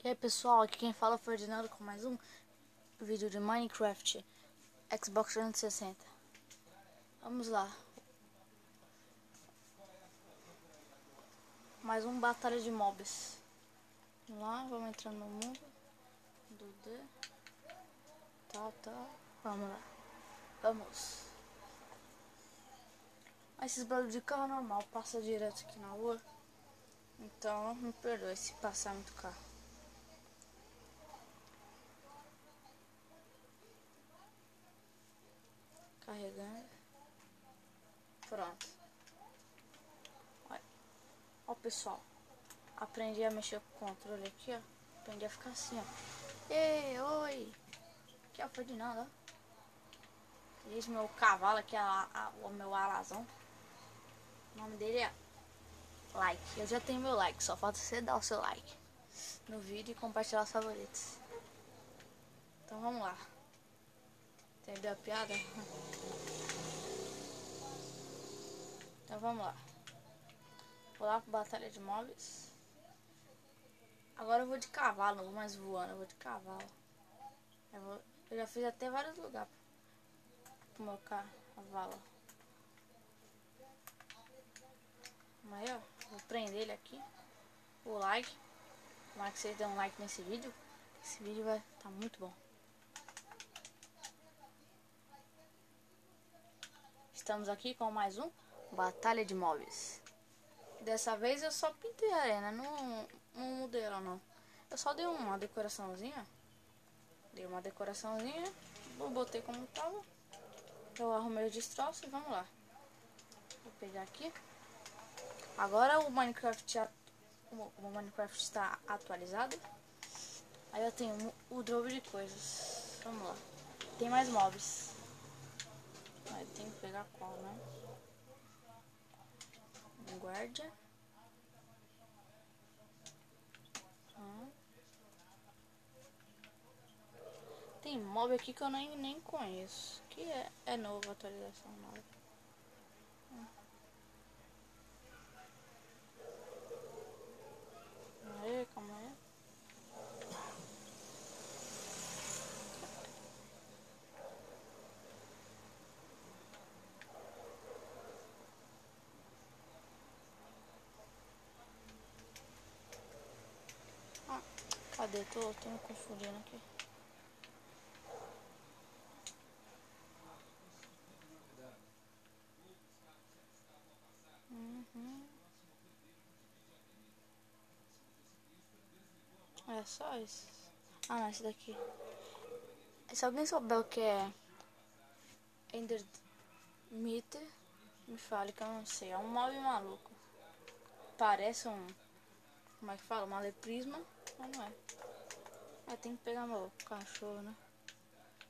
E aí pessoal, aqui quem fala é o Ferdinando com mais um vídeo de Minecraft Xbox 360. Vamos lá. Mais um batalha de mobs. Vamos lá, vamos entrar no mundo do D. Tá. Vamos lá. Vamos. Esses barulhos de carro normal, passa direto aqui na rua. Então me perdoe se passar muito carro. Carregando. Pronto. Ó pessoal, aprendi a mexer com o controle aqui, ó. Aprendi a ficar assim, ó. Ei, oi. Aqui é o Ferdinando, ó. Esse meu cavalo aqui, o meu alazão. O nome dele é Like. Eu já tenho meu like, só falta você dar o seu like no vídeo e compartilhar os favoritos. Então vamos lá. Entendeu a piada? Então vamos lá. Vou lá pro Batalha de Mobs. Agora eu vou de cavalo, não vou mais voando, eu vou de cavalo. Eu já fiz até vários lugares pro meu cavalo. Aí ó, vou prender ele aqui. O like. Tomara que vocês dêem um like nesse vídeo. Esse vídeo vai estar muito bom. Estamos aqui com mais um Batalha de Mobs. Dessa vez eu só pintei a arena, não mudei ela não. Eu só dei uma decoraçãozinha. Botei como tava. Eu arrumei os destroços e vamos lá. Vou pegar aqui. Agora o Minecraft está atualizado. Aí eu tenho o dobro de coisas. Vamos lá. Tem mais mobs. Aí tem que pegar qual, né? Guarda. Tem mob aqui que eu nem conheço. Que é novo, atualização nova. Aí, calma aí. Cadê? Tô me confundindo aqui. É só isso. Ah, não, esse daqui. Se alguém souber o que é Ender Meter, me fale que eu não sei. É um mob maluco. Parece um... Como é que fala? Uma leprisma, mas não é. Tem que pegar meu cachorro, né?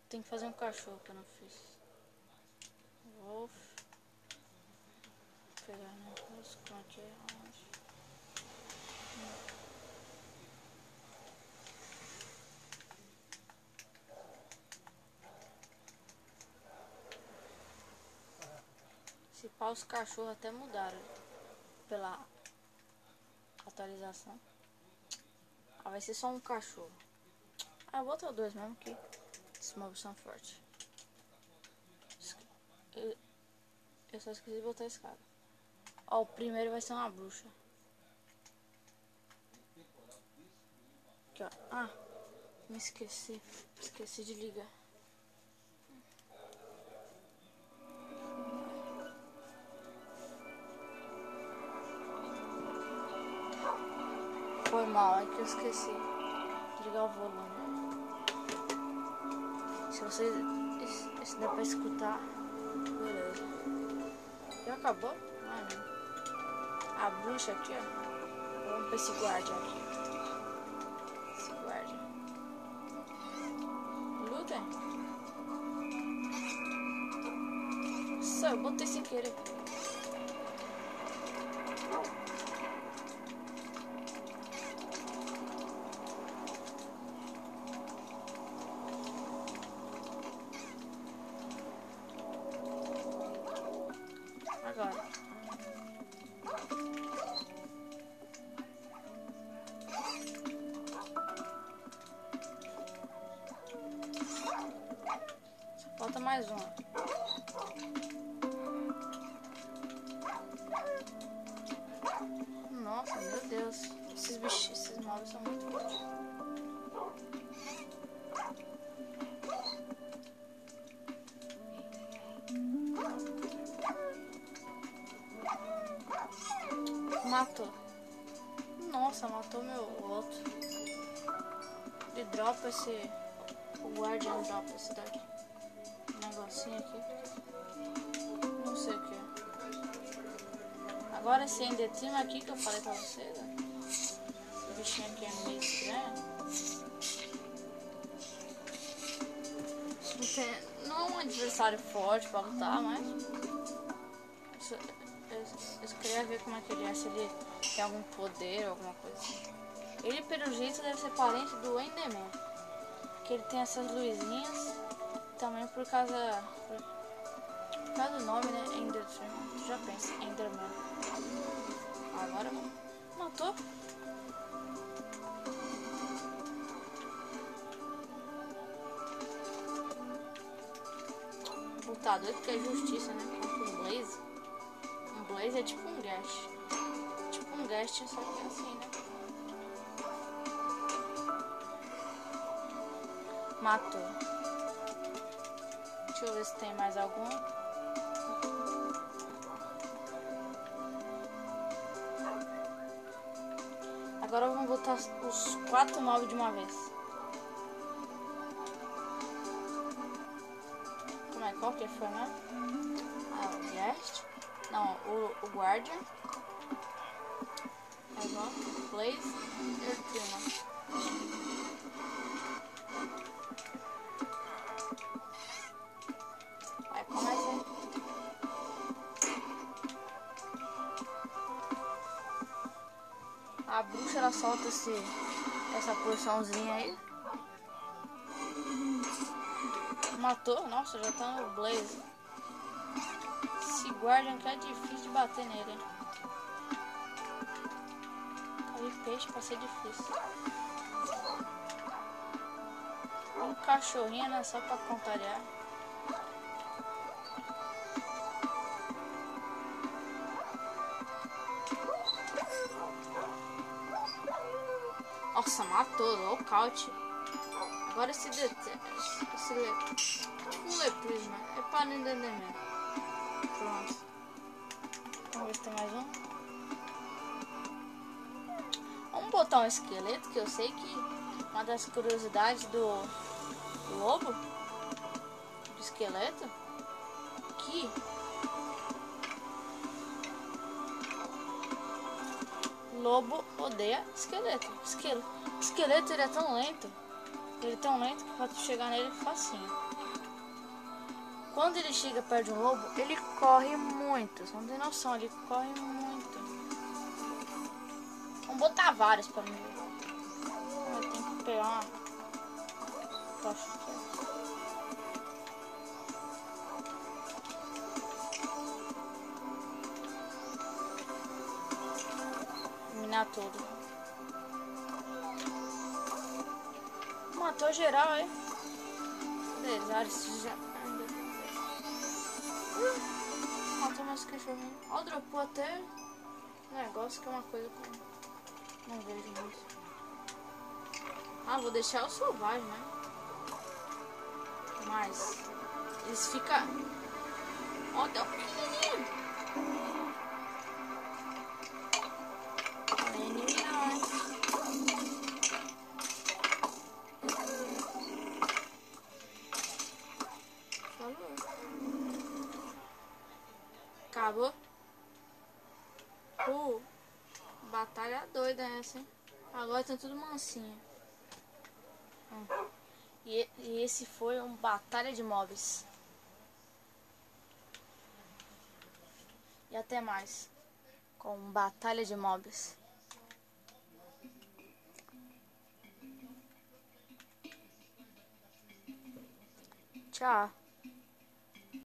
Tem que fazer um cachorro que eu não fiz. Wolf. Vou pegar negócio. Como é que é? Se pá, os cachorros até mudaram pela atualização. Vai ser só um cachorro. Eu vou botar dois mesmo, que esses mobs são fortes. Eu só esqueci de botar a escada. Ó, o primeiro vai ser uma bruxa. Aqui, ó. Ah, me esqueci. Esqueci de ligar. Foi mal, é que eu esqueci de ligar o volume. Se der pra escutar, beleza. Já acabou? Ah, não. A bruxa aqui, ó. Vamos pra esse guardião aqui. Esse guardião. Luta. Nossa, eu botei sem querer. Agora. mais uma. Nossa, meu Deus. Esses bichos, esses mobs são muito fortes. Matou. Nossa, matou meu outro. Ele dropa esse... O Guardian dropa esse daqui. Um negocinho aqui. Não sei o que é. Agora esse Ender Team aqui que eu falei pra vocês, ó. Esse bichinho aqui é meio estranho. Não é um adversário forte pra lutar, mas... Eu queria ver como é que ele é, se ele tem algum poder, alguma coisa assim. Ele, pelo jeito, deve ser parente do Enderman. Porque ele tem essas luzinhas. Também por causa do nome, né? Enderman. Tu já pensa, Enderman. Agora matou. Lutador que é justiça, né? Contra um Blaze. Um Blaze é tipo um Ghast. Tipo um Ghast, só que é assim, né? Matou. Deixa eu ver se tem mais algum. Agora vamos botar os 4 mobs de uma vez. Como é? Qual que foi, né? Ah, o Ghast. Não, o Guardian. Agora, Blaze e o Trima. Vai, começa aí. A bruxa, ela solta essa porçãozinha aí. Matou? Nossa, já tá no Blaze. Esse Guardian que é difícil de bater nele. Aí peixe pra ser difícil. Um cachorrinho, né? Só pra contrariar. Nossa, matou, nocaute. Agora esse tipo um leprisma. É pra não entender mesmo. Pronto. Vamos ver se tem mais um. Vamos botar um esqueleto, que eu sei que uma das curiosidades do lobo, do esqueleto, que lobo odeia esqueleto. Esqueleto, ele é tão lento. Ele é tão lento que pra tu chegar nele é facinho. Quando ele chega perto de um lobo, ele corre muito. Você não tem noção, ele corre muito. Vamos botar vários pra mim. Eu tenho que pegar uma tocha aqui. Minar tudo. Matou geral, hein? Já... matou meus cachorrinhos. Ó, dropou até negócio que é uma coisa que eu não vejo muito. Ah, vou deixar o selvagem, né? Mas eles ficam... Ó, deu um pequenininho. Acabou. Batalha doida essa, hein? Agora tá tudo mansinho. E esse foi um batalha de mobs. E até mais com batalha de mobs. Tchau.